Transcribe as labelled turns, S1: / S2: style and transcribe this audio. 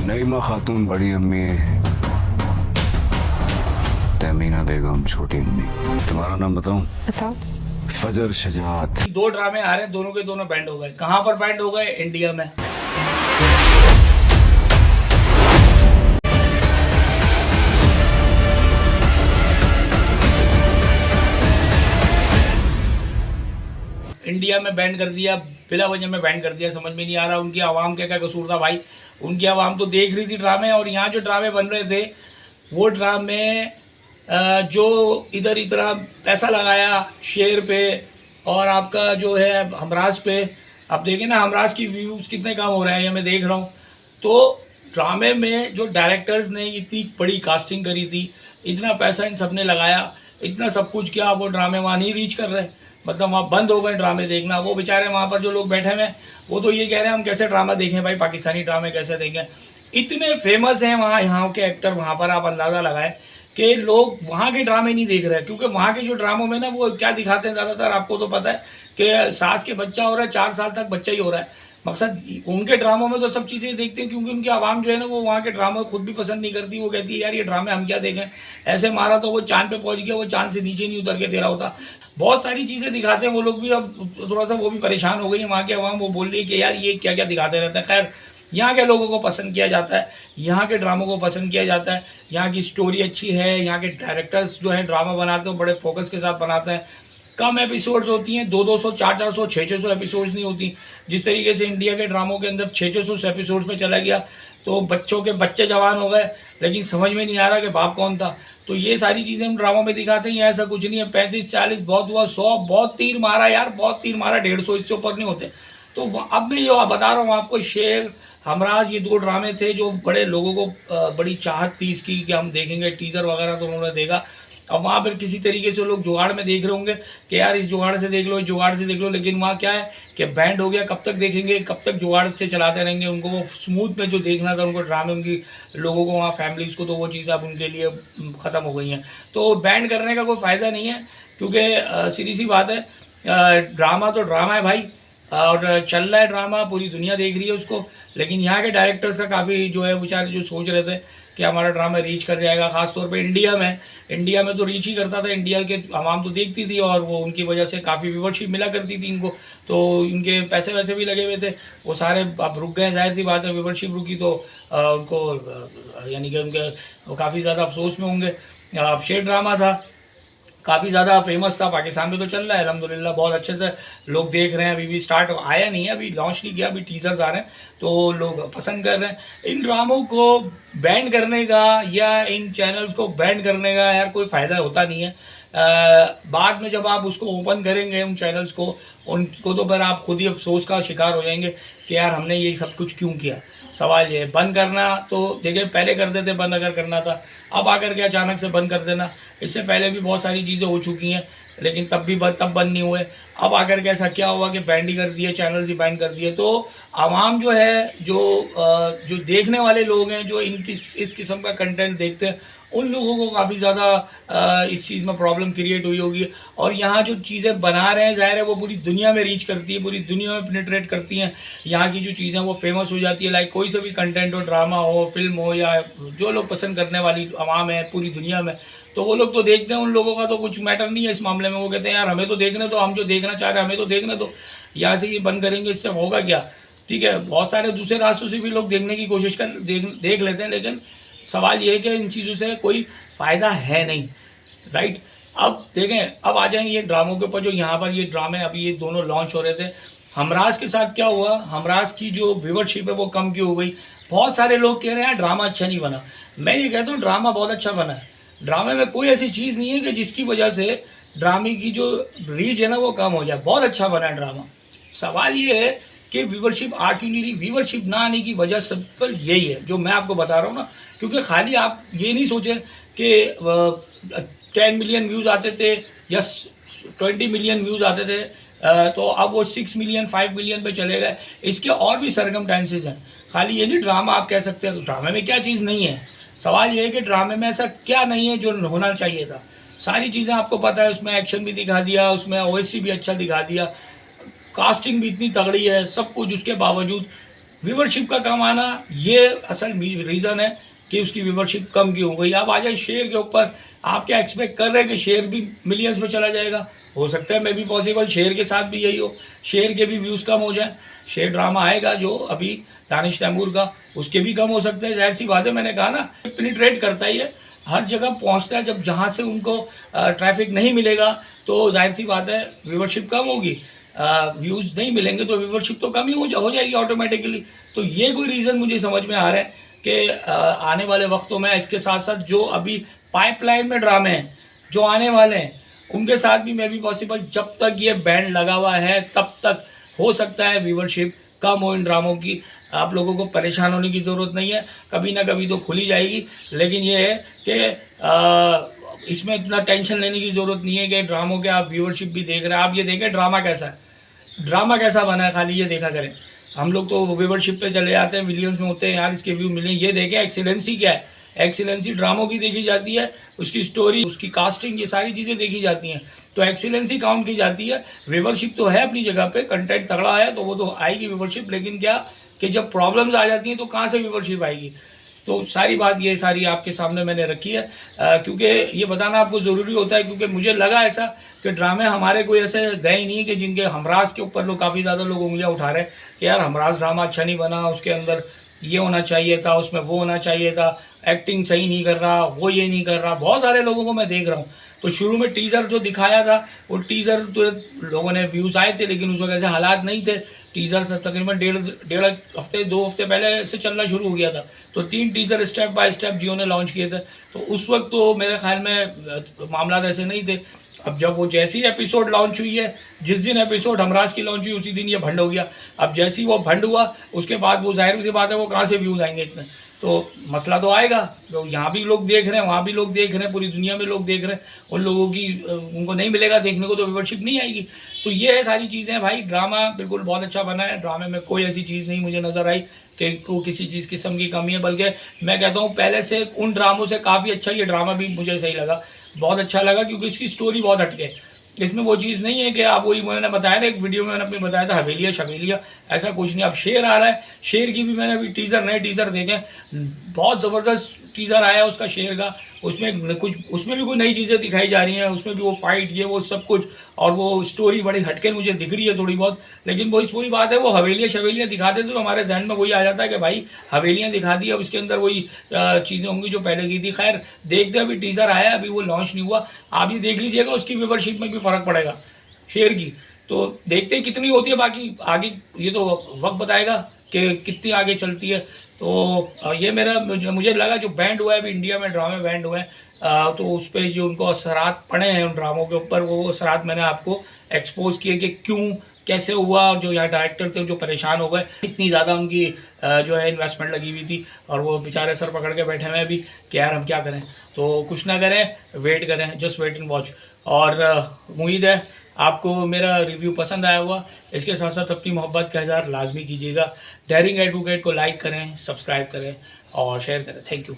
S1: नईमा खातून बड़ी अम्मी, तमीना बेगम छोटी अम्मी। तुम्हारा नाम बताऊं?
S2: बताओ।
S1: फजर शजात।
S3: दो ड्रामे आ रहे हैं, दोनों के दोनों बैंड हो गए। कहाँ पर बैंड हो गए? इंडिया में। इंडिया में बैन कर दिया, बिला वजह में बैन कर दिया। समझ में नहीं आ रहा उनकी आवाम का क्या कसूर था भाई। उनकी आवाम तो देख रही थी ड्रामे, और यहाँ जो ड्रामे बन रहे थे वो ड्रामे जो इधर इतना पैसा लगाया शेर पे और आपका जो है हमराज पे। आप देखें ना हमराज की व्यूज़ कितने कम हो रहे हैं, ये मैं देख रहा हूँ। तो ड्रामे में जो डायरेक्टर्स ने इतनी बड़ी कास्टिंग करी थी, इतना पैसा इन सब ने लगाया, इतना सब कुछ किया, वो ड्रामे वहाँ नहीं रीच कर रहे। मतलब वहाँ बंद हो गए ड्रामे देखना। वो बेचारे वहाँ पर जो लोग बैठे हुए हैं वो तो ये कह रहे हैं हम कैसे ड्रामा देखें भाई, पाकिस्तानी ड्रामे कैसे देखें। इतने फेमस हैं वहाँ यहाँ के एक्टर, वहाँ पर आप अंदाज़ा लगाएं कि लोग वहाँ के ड्रामे नहीं देख रहे हैं। क्योंकि वहाँ के जो ड्रामों में ना वो क्या दिखाते हैं ज़्यादातर, आपको तो पता है कि सास के बच्चा हो रहा है, 4 साल तक बच्चा ही हो रहा है। मकसद उनके ड्रामों में तो सब चीज़ें देखते हैं, क्योंकि उनकी आवाम जो है ना वो वहाँ के ड्रामे खुद भी पसंद नहीं करती। वो कहती है यार ये ड्रामे हम क्या देखें, ऐसे मारा तो वो चांद पे पहुँच गया, वो चांद से नीचे नहीं उतर के दे रहा होता। बहुत सारी चीज़ें दिखाते हैं वो लोग भी। अब थोड़ा सा वो भी परेशान हो गई है वहाँ की आवाम। वो बोल रही है कि यार ये क्या क्या दिखाते रहते हैं। खैर यहाँ के लोगों को पसंद किया जाता है, यहाँ के ड्रामों को पसंद किया जाता है। यहाँ की स्टोरी अच्छी है, यहाँ के डायरेक्टर्स जो हैं ड्रामा बनाते हैं बड़े फोकस के साथ बनाते हैं। कम एपिसोड्स होती हैं, 200-200, 400-400, 600-600 एपिसोड्स नहीं होती। जिस तरीके से इंडिया के ड्रामों के अंदर 600-600 एपिसोड्स पे चला गया तो बच्चों के बच्चे जवान हो गए, लेकिन समझ में नहीं आ रहा कि बाप कौन था। तो ये सारी चीज़ें हम ड्रामों में दिखाते हैं। ऐसा कुछ नहीं है। 35-40 बहुत हुआ, 100 बहुत तीर मारा यार, बहुत तीर मारा, 150 इससे ऊपर नहीं होते। तो अब मैं जो बता रहा हूँ आपको, शेर, हमराज, ये 2 ड्रामे थे जो बड़े लोगों को बड़ी चाहत थी इसकी कि हम देखेंगे। टीज़र वगैरह तो उन्होंने देखा। अब वहाँ पर किसी तरीके से लोग जुगाड़ में देख रहे होंगे कि यार इस जुगाड़ से देख लो, इस जुगाड़ से देख लो। लेकिन वहाँ क्या है कि बैंड हो गया, कब तक देखेंगे, कब तक जुगाड़ से चलाते रहेंगे। उनको वो स्मूथ में जो देखना था उनको ड्रामे, उनकी लोगों को वहाँ फैमिलीज़ को, तो वो चीज़ अब उनके लिए ख़त्म हो गई हैं। तो बैंड करने का कोई फ़ायदा नहीं है, क्योंकि सीधी सी बात है, ड्रामा तो ड्रामा है भाई, और चल रहा है ड्रामा, पूरी दुनिया देख रही है उसको। लेकिन यहाँ के डायरेक्टर्स का काफ़ी जो है बेचारे जो सोच रहे थे कि हमारा ड्रामा रीच कर जाएगा, ख़ासतौर पे इंडिया में तो रीच ही करता था। इंडिया के आवाम तो देखती थी और वो उनकी वजह से काफ़ी व्यूवरशिप मिला करती थी इनको। तो इनके पैसे वैसे भी लगे हुए थे, वो सारे अब रुक गए। जाहिर सी बात है, व्यूवरशिप रुकी तो उनको यानी कि उनके वो काफ़ी ज़्यादा अफसोस में होंगे। अब शेर ड्रामा था, काफ़ी ज़्यादा फेमस था, पाकिस्तान में तो चल रहा है अल्हम्दुलिल्लाह, बहुत अच्छे से लोग देख रहे हैं। अभी भी स्टार्ट आया नहीं है, अभी लॉन्च नहीं किया, अभी टीजर्स आ रहे हैं तो लोग पसंद कर रहे हैं। इन ड्रामों को बैन करने का या इन चैनल्स को बैन करने का यार कोई फ़ायदा होता नहीं है। बाद में जब आप उसको ओपन करेंगे उन चैनल्स को, उनको तो फिर आप खुद ही अफसोस का शिकार हो जाएंगे कि यार हमने ये सब कुछ क्यों किया। सवाल ये बंद करना तो देखिए पहले कर देते बंद अगर करना था, अब आकर के अचानक से बंद कर देना। इससे पहले भी बहुत सारी चीज़ें हो चुकी हैं, लेकिन तब बंद नहीं हुए। अब आकर के ऐसा क्या हुआ कि बैन ही कर दिए, चैनल्स ही बैन कर दिए। तो आवाम जो है, जो देखने वाले लोग हैं, जो इस किस्म का कंटेंट देखते हैं, उन लोगों को काफ़ी ज़्यादा इस चीज़ में प्रॉब्लम क्रिएट हुई होगी। और यहाँ जो चीज़ें बना रहे हैं ज़ाहिर है वो पूरी दुनिया में रीच करती है, पूरी दुनिया में पेनिट्रेट करती हैं। यहाँ की जो चीज़ें वो फेमस हो जाती है। लाइक कोई सा भी कंटेंट हो, ड्रामा हो, फिल्म हो, या जो लोग पसंद करने वाली आवाम है पूरी दुनिया में, तो वो लोग तो देखते हैं। उन लोगों का तो कुछ मैटर नहीं है इस मामले में। वो कहते हैं यार हमें तो देखने दो, हम जो देखना चाह रहे हैं हमें तो देखने दो। यहाँ से ये बंद करेंगे इससे होगा क्या? ठीक है, बहुत सारे दूसरे रास्तों से भी लोग देखने की कोशिश देख लेते हैं, लेकिन सवाल ये है कि इन चीज़ों से कोई फ़ायदा है नहीं। राइट, अब देखें, अब आ जाएंगे ये ड्रामों के ऊपर। जो यहाँ पर ये ड्रामे अभी ये दोनों लॉन्च हो रहे थे, हमराज के साथ क्या हुआ, हमराज की जो व्यूवरशिप है वो कम क्यों हो गई? बहुत सारे लोग कह रहे हैं ड्रामा अच्छा नहीं बना। मैं ये कहता हूँ ड्रामा बहुत अच्छा बना है। ड्रामे में कोई ऐसी चीज़ नहीं है कि जिसकी वजह से ड्रामे की जो रीच है ना वो कम हो जाए। बहुत अच्छा बना है ड्रामा। सवाल ये है कि व्यूवरशिप आ क्यों नहीं रही? व्यूवरशिप ना आने की वजह सिंपल यही है जो मैं आपको बता रहा हूँ ना। क्योंकि खाली आप ये नहीं सोचें कि 10 मिलियन व्यूज़ आते थे या 20 मिलियन व्यूज़ आते थे तो अब वो 6 मिलियन 5 मिलियन पे चले गए। इसके और भी सरकमस्टेंसेस हैं। खाली ये नहीं ड्रामा आप कह सकते हैं। ड्रामे में क्या चीज़ नहीं है? सवाल ये है कि ड्रामे में ऐसा क्या नहीं है जो होना चाहिए था? सारी चीज़ें आपको पता है। उसमें एक्शन भी दिखा दिया, उसमें ओएससी भी अच्छा दिखा दिया, कास्टिंग भी इतनी तगड़ी है, सब कुछ। उसके बावजूद व्यूवरशिप का कम आना ये असल रीज़न है कि उसकी व्यूवरशिप कम क्यों हो गई। आप आ जाए शेयर के ऊपर, आप क्या एक्सपेक्ट कर रहे हैं कि शेयर भी मिलियंस में चला जाएगा? हो सकता है मे भी पॉसिबल शेयर के साथ भी यही हो, शेयर के भी व्यूज़ कम हो जाए। शेयर ड्रामा आएगा जो अभी दानिश तैमूर का, उसके भी कम हो सकते हैं। जाहिर सी बात है, मैंने कहा ना, पेनिट्रेट करता ही है, हर जगह पहुंचता है। जब जहां से उनको ट्रैफिक नहीं मिलेगा तो जाहिर सी बात है व्यूवरशिप कम होगी, व्यूज़ नहीं मिलेंगे तो व्यूवरशिप तो कम ही हो जाएगी ऑटोमेटिकली। तो ये कोई रीज़न मुझे समझ में आ रहा है कि आने वाले वक्तों में इसके साथ साथ जो अभी पाइपलाइन में ड्रामे हैं जो आने वाले हैं उनके साथ भी मे भी पॉसिबल, जब तक ये बैंड लगा हुआ है तब तक हो सकता है व्यूवरशिप कम हो इन ड्रामों की। आप लोगों को परेशान होने की ज़रूरत नहीं है, कभी ना कभी तो खुली जाएगी। लेकिन ये है कि इसमें इतना टेंशन लेने की ज़रूरत नहीं है कि ड्रामों के आप व्यूवरशिप भी देख रहे हैं। आप ये देखें ड्रामा कैसा है, ड्रामा कैसा बना है, खाली ये देखा करें। हम लोग तो व्यूवरशिप पे चले जाते हैं, मिलियंस में होते हैं, यार इसके व्यू मिले। ये देखें एक्सीलेंसी क्या है, एक्सीलेंसी ड्रामों की देखी जाती है, उसकी स्टोरी, उसकी कास्टिंग, ये सारी चीज़ें देखी जाती हैं। तो एक्सीलेंसी काउंट की जाती है। व्यूवरशिप तो है अपनी जगह पे, कंटेंट तगड़ा है तो वो तो आएगी व्यूवरशिप। लेकिन क्या कि जब प्रॉब्लम्स आ जाती हैं तो कहाँ से व्यूवरशिप आएगी? तो सारी बात ये सारी आपके सामने मैंने रखी है, क्योंकि ये बताना आपको ज़रूरी होता है। क्योंकि मुझे लगा ऐसा कि ड्रामे हमारे कोई ऐसे गए नहीं कि जिनके हमराज के ऊपर लोग काफ़ी ज़्यादा लोग उंगलियां उठा रहे हैं कि यार हमराज ड्रामा अच्छा नहीं बना, उसके अंदर ये होना चाहिए था, उसमें वो होना चाहिए था, एक्टिंग सही नहीं कर रहा, वो ये नहीं कर रहा। बहुत सारे लोगों को मैं देख रहा हूँ। तो शुरू में टीज़र जो दिखाया था वो टीज़र तो लोगों ने व्यूज़ आए थे, लेकिन उस वक्त ऐसे हालात नहीं थे। टीज़र से तकरीबन डेढ़ हफ्ते 2 हफ्ते पहले से चलना शुरू हो गया था। तो 3 टीज़र स्टेप बाय स्टेप जियो ने लॉन्च किए थे। तो उस वक्त तो मेरे ख्याल में मामला ऐसे नहीं थे। अब जब वो जैसी एपिसोड लॉन्च हुई है, जिस दिन एपिसोड हमराज की लॉन्च हुई उसी दिन ये भंड हो गया। अब जैसे ही वो भंड हुआ उसके बाद वो जाहिर सी बात है वो कहाँ से व्यूज़ आएंगे इतने? तो मसला तो आएगा। तो यहाँ भी लोग देख रहे हैं, वहाँ भी लोग देख रहे हैं, पूरी दुनिया में लोग देख रहे हैं। उन लोगों की उनको नहीं मिलेगा देखने को तो व्यूवरशिप नहीं आएगी। तो ये है सारी चीज़ें भाई। ड्रामा बिल्कुल बहुत अच्छा बना है, ड्रामे में कोई ऐसी चीज़ नहीं मुझे नज़र आई कि को किसी चीज़ किस्म की कमी है। बल्कि मैं कहता हूँ पहले से उन ड्रामों से काफ़ी अच्छा ये ड्रामा भी मुझे सही लगा, बहुत अच्छा लगा। क्योंकि इसकी स्टोरी बहुत हटके, इसमें वो चीज़ नहीं है कि आप वही मैंने बताया ना एक वीडियो में मैंने अपनी बताया था हवेलिया शवेलिया, ऐसा कुछ नहीं। अब शेर आ रहा है, शेर की भी मैंने अभी टीज़र नए टीज़र देखे, बहुत ज़बरदस्त टीज़र आया उसका शेर का। उसमें भी कोई नई चीज़ें दिखाई जा रही हैं, उसमें भी वो फाइट ये वो सब कुछ, और वो स्टोरी बड़ी हटके मुझे दिख रही है थोड़ी बहुत। लेकिन वही पूरी बात है, वो हवेलियाँ शवेलियाँ दिखाते तो हमारे जहन में वही आ जाता है कि भाई हवेलियाँ दिखा दी, अब इसके अंदर वही चीज़ें होंगी जो पहले की थी। खैर देखते, अभी टीज़र आया, अभी वो लॉन्च नहीं हुआ, आप ये देख लीजिएगा, उसकी व्यूवरशिप में भी फ़र्क पड़ेगा शेर की। तो देखते हैं कितनी होती है, बाकी आगे ये तो वक्त बताएगा कि कितनी आगे चलती है। तो ये मुझे लगा जो बैंड हुआ है अभी इंडिया में, ड्रामे बैंड हुए हैं, तो उस पर जो उनको असरात पड़े हैं उन ड्रामों के ऊपर, वो असरात मैंने आपको एक्सपोज किए कि क्यों कैसे हुआ। जो यहाँ डायरेक्टर थे जो परेशान हो गए, इतनी ज़्यादा उनकी जो है इन्वेस्टमेंट लगी हुई थी, और वो बेचारे सर पकड़ के बैठे हुए हैं अभी कि यार हम क्या करें। तो कुछ ना करें, वेट करें, जस्ट वेट एंड वॉच। और उम्मीद है आपको मेरा रिव्यू पसंद आया होगा। इसके साथ साथ अपनी मोहब्बत का इज़हार लाजमी कीजिएगा। डेयरिंग एडवोकेट को लाइक करें, सब्सक्राइब करें और शेयर करें। Thank you.